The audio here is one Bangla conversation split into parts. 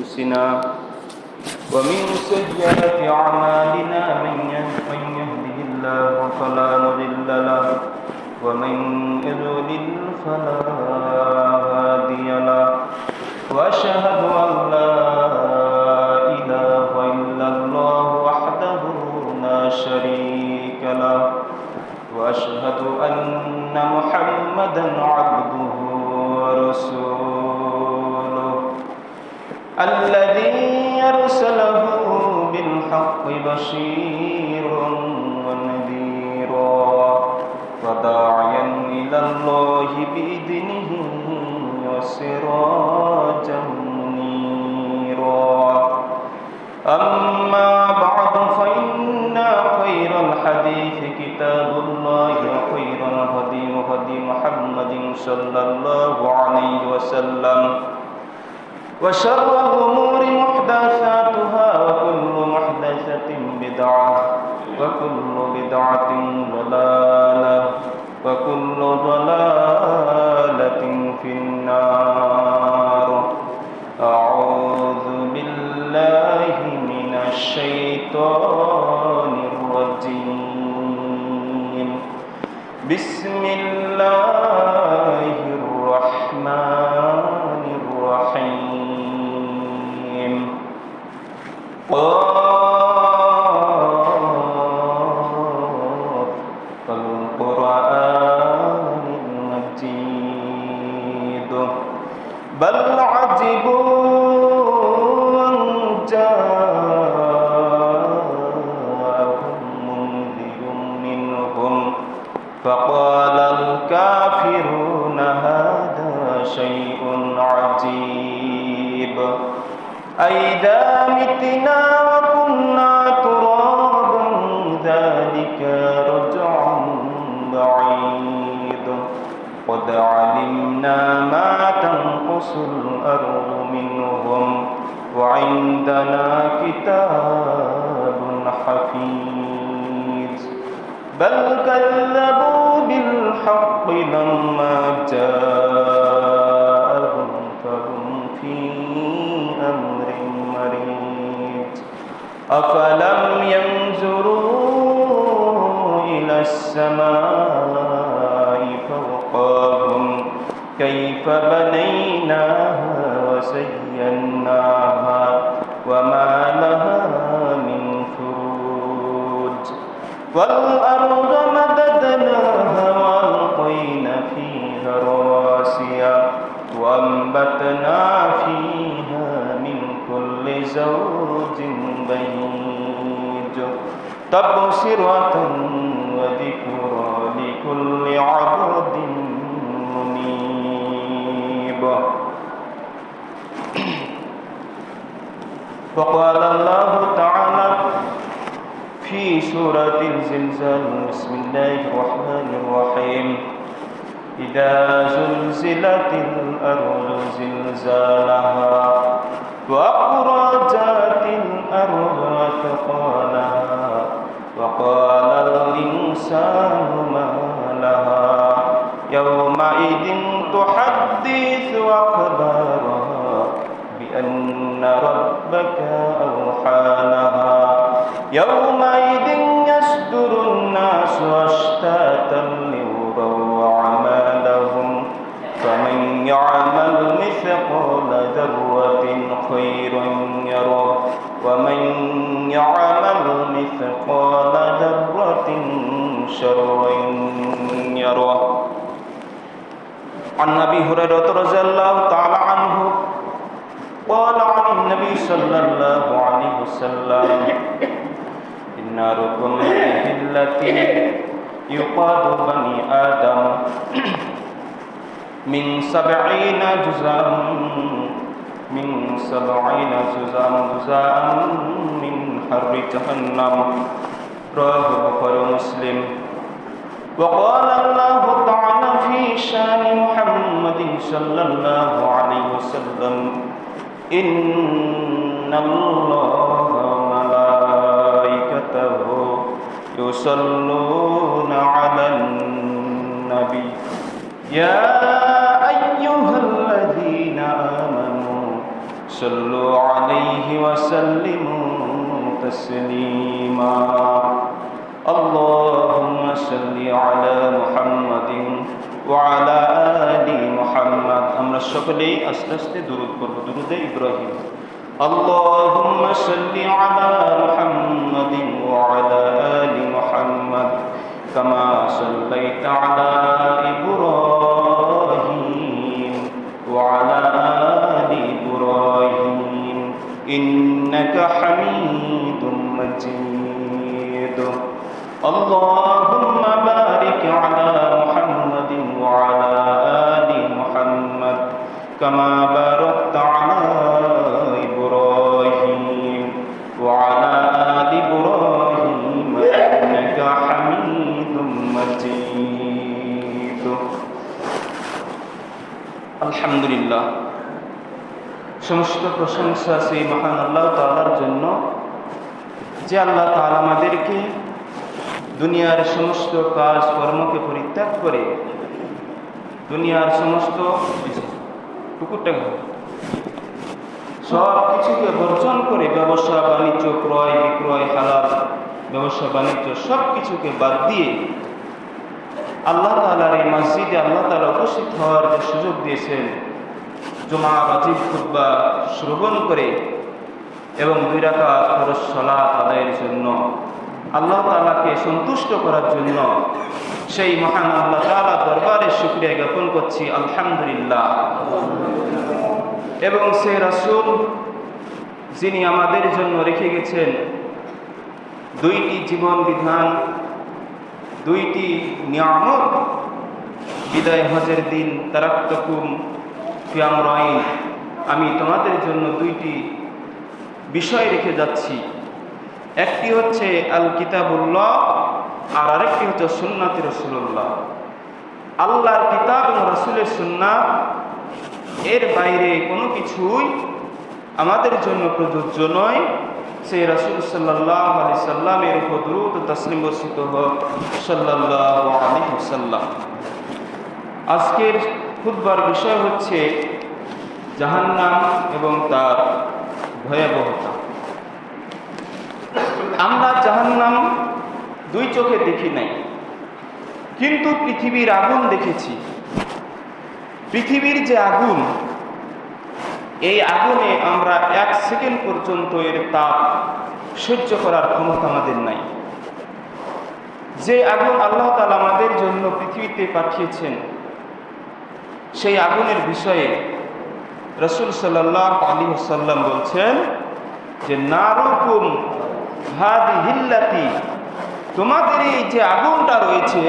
أنفسنا ومن سيئات أعمالنا من يهده الله فلا مضل له ومن يضلل فلا هادي له وأشهد أن لا إله إلا الله وحده لا شريك له وأشهد أن محمدا عبده ورسوله الذي أرسله بالحق بشيرا ونذيرا وداعيا إلى الله بإذنه وسراجا منيرا أما بعد فإن خير الحديث كتاب الله وخير الهدي هدي محمد صلى الله عليه وسلم وشر الأمور محدثاتها وكل محدثة بدعة وكل بدعة ضلالة وكل ضلالة في النار أعوذ بالله من الشيطان الرجيم بسم الله الرحمن الرحيم والقرآن المجيد بل عجبوا أن جاءهم منذر منهم فقال الكافرون هذا شيء عجيب أئذا متنا وكنا ترابا ذلك رجع بعيد قد علمنا ما تنقص الأرض منهم وعندنا كتاب حفيظ بل كذبوا بالحق لما جاءهم فهم في أمر مريض أفلم ينظروا إلى السماء فوقهم كيف بنيناها وزيناها وما لها من فروج والأرض مددناها وألقينا فيها رواسي وأنبتنا فيها من كل زوج بهيج تبصرة وذكرى لكل عبد منيب وقال الله تعالى في سورة الزلزال بسم الله الرحمن الرحيم إذا زلزلت الأرض زلزالها وأخرجت الأرض أثقالها وقال الإنسان ما لها يومئذ تحدث أخبارها بأن ربك أوحى لها يومئذ يصدر الناس أشتاتا ليروا أعمالهم فمن يعمل مثقال ذرة خيرا يره ومن يعمل مثقال ذرة شرا يره عن أبي هريرة رضي الله تعالى عنه قال عن النبي صلى الله عليه وسلم إن ركن التي يقاد بني آدم من 70 جزءا من حر جهنم رواه البخاري ومسلم وقال الله تعالى في شان محمد صلى الله عليه وسلم إن الله وملائكته يصلون على النبي يا أيها الذين آمنوا صلوا عليه وسلموا تسليما اللهم صل على محمد وعلى آل محمد আমরা সকলেই আস্তে আস্তে দুরূদ পড়ব দুরূদে ইব্রাহিম اللهم صل على محمد وعلى آل محمد كما صليت على إبراهيم وعلى آل إبراهيم إنك حميد مجيد اللهم بارك على محمد وعلى آل محمد كما باركت على إبراهيم وعلى آل إبراهيم إنك حميد مجيد الحمد لله সমস্ত প্রশংসা সেই মহান আল্লাহ তাআলার জন্য যে আল্লাহ তাআলা আমাদেরকে দুনিয়ার সমস্ত কাজ কর্মকে পরিত্যাগ করে দুনিয়ার সমস্ত সব কিছুকে বর্জন করে ব্যবসা বাণিজ্য ক্রয় বিক্রয় হালাল ব্যবসা বাণিজ্য সব কিছুকে বাদ দিয়ে আল্লাহ তাআলার এই মসজিদে আল্লাহ তাআলা উপস্থিত হওয়ার যে সুযোগ দিয়েছেন জুমা ওয়াজিব খুতবা শ্রবণ করে এবং 2 রাকাত ফরজ সালাত আদায়ের জন্য আল্লাহ তাআলাকে সন্তুষ্ট করার জন্য সেই মহান আল্লাহ তাআলা দরবারে শুকরিয়া জ্ঞাপন করছি আলহামদুলিল্লাহ এবং সেই রাসূল যিনি আমাদের জন্য রেখে গেছেন 2টি জীবন বিধান 2টি নিয়ামত বিদায় হজের দিন তারাক্তুকুম ফি আমরাইন আমি তোমাদের জন্য 2টি বিষয় রেখে যাচ্ছি একটি হচ্ছে আল কিতাবুল্লাহ আর আরেকটি হচ্ছে সুন্নাতে রাসূলুল্লাহ আল্লাহর কিতাব এবং রাসূলের সুন্নাত এর বাইরে কোনো কিছুই আমাদের জন্য প্রযোজ্য নয় সেই রাসূল সাল্লাল্লাহু আলাইহি সাল্লামের উপর দরুদ ও তাসলিম বর্ষিত হোক সাল্লাল্লাহু আলাইহি ওয়াসাল্লাম আজকের খুতবার বিষয় হচ্ছে জাহান্নাম এবং তার ভয়াবহতা আমরা জাহান্নাম 2 চোখে দেখি নাই কিন্তু পৃথিবীর আগুন দেখেছি পৃথিবীর যে আগুন এই আগুনে আমরা 1 সেকেন্ড পর্যন্ত এর তাপ সহ্য করার ক্ষমতা আমাদের নাই যে আগুন আল্লাহ তাআলা আমাদের জন্য পৃথিবীতে পাঠিয়েছেন সেই আগুনের বিষয়ে রাসূল সাল্লাল্লাহু আলাইহি ওয়াসাল্লাম বলছেন যে নারুকুম হাদিহিল্লাতি তোমাদের এই যে আগুনটা রয়েছে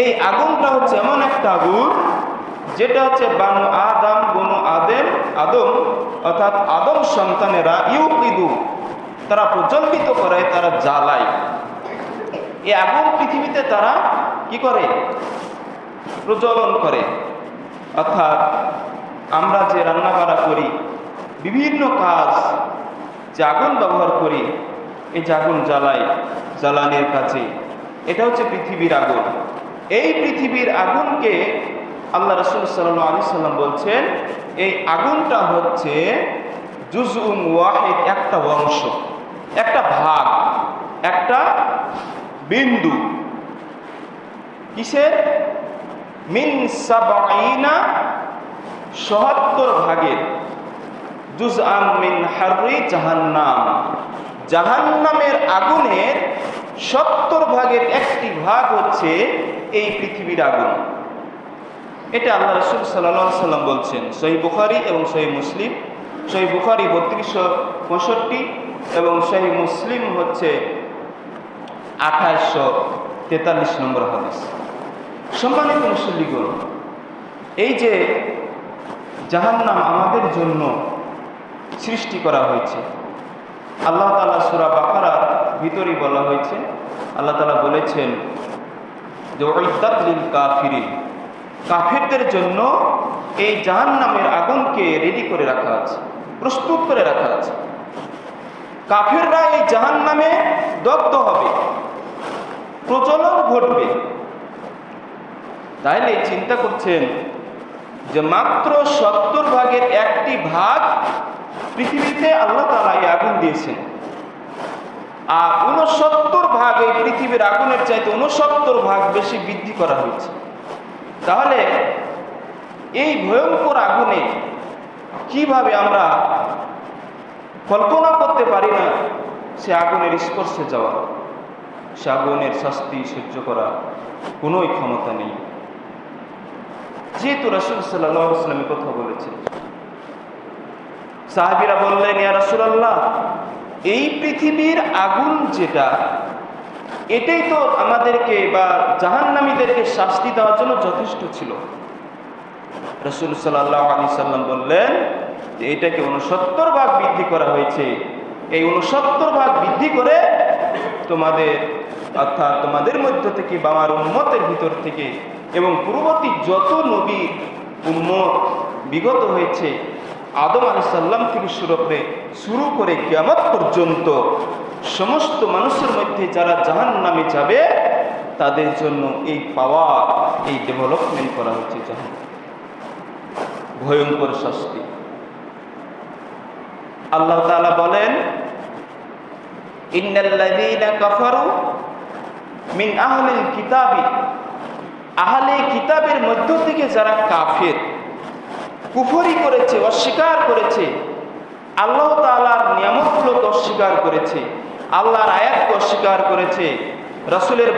এই আগুনটা হচ্ছে এমন একটা আগুন যেটা হচ্ছে বানু আদম অর্থাৎ আদম সন্তানেরা ইউকিদু তারা প্রজ্বলিত করে তারা জ্বালায় এই আগুন পৃথিবীতে তারা কি করে প্রজ্বলন করে অর্থাৎ আমরা যে রান্না বাড়া করি বিভিন্ন কাজ যে আগুন ব্যবহার করি এই যে আগুন জ্বালাই জ্বালানির কাছে এটা হচ্ছে পৃথিবীর আগুন এই পৃথিবীর আগুনকে আল্লাহ রাসূল সাল্লাল্লাহু আলাইহি সাল্লাম বলছেন এই আগুনটা হচ্ছে জুজউন ওয়াহিদ একটা অংশ একটা ভাগ একটা বিন্দু কিসের মিন 70 ভাগের জুজআন মিন হাররি জাহান্নাম জাহান্নামের আগুনের 70 ভাগের একটি ভাগ হচ্ছে এই পৃথিবীর আগুন এটা আল্লাহ রাসূল সাল্লাল্লাহু আলাইহি সাল্লাম বলছেন সহিহ বুখারী এবং সহিহ মুসলিম সহিহ বুখারী 3265 এবং সহিহ মুসলিম হচ্ছে 2843 নম্বর হাদিস সম্মানিত মুসল্লিগণ এই যে জাহান্নাম আমাদের জন্য সৃষ্টি করা হয়েছে আল্লাহ তাআলা সূরা বাকারার ভিতরেই বলা হয়েছে আল্লাহ তাআলা বলেছেন যে উইদ্দাত লিল কাফিরিন কাফেরদের জন্য এই জাহান্নামের আগুনকে রেডি করে রাখা আছে প্রস্তুত করে রাখা আছে কাফেররা এই জাহান্নামে দগ্ধ হবে প্রজ্বলন ঘটবে তাইলে চিন্তা করছেন যে মাত্র 70 ভাগের একটি ভাগ পৃথিবীতে আল্লাহ তাআলা এই আগুন দিয়েছেন, আর 69 ভাগ এই পৃথিবীর আগুনের চাইতে 69 ভাগ বেশি বৃদ্ধি করা হয়েছে। তাহলে এই ভয়ঙ্কর আগুনে কিভাবে আমরা কল্পনা করতে পারি না সে আগুনের স্পর্শে যাওয়া, সে আগুনের শাস্তি সহ্য করা কোনো ক্ষমতা নেই। যেহেতু রাসূল সাল্লাল্লাহু আলাইহি ওয়াসাল্লাম কথা বলেছেন, সাহাবীরা বললেন, ইয়া রাসূলুল্লাহ, এই পৃথিবীর আগুন যেটা, এটাই তো আমাদেরকে বা জাহান্নামীদেরকে শাস্তি দেওয়ার জন্য যথেষ্ট ছিল। রাসূল সাল্লাল্লাহু আলাইহি সাল্লাম বললেন যে এটাকে 69 ভাগ বৃদ্ধি করা হয়েছে। এই 69 ভাগ বৃদ্ধি করে তোমাদের অর্থাৎ তোমাদের মধ্য থেকে বা আমার উম্মতের ভিতর থেকে এবং পূর্ববর্তী যত নবী উম্মত বিগত হয়েছে আদম আলাইহিস সালাম থেকে শুরু করে কিয়ামত পর্যন্ত সমস্ত মানুষের মধ্যে যারা জাহান্নামে যাবে তাদের জন্য এই পাওয়ার, এই ডেভেলপমেন্ট করা হচ্ছে জাহান্নাম, ভয়ঙ্কর শাস্তি। আল্লাহ তাআলা বলেন, ইন্নাল্লাযীনা কাফারু মিন আহলিল কিতাবি, আহলে কিতাবের মধ্য থেকে যারা কাফের, কুফরি করেছে, অস্বীকার করেছে, আল্লাহ তাআলার নিয়ামতগুলোকে অস্বীকার করেছে, আল্লাহর আয়াতকে অস্বীকার করেছে, রাসূলের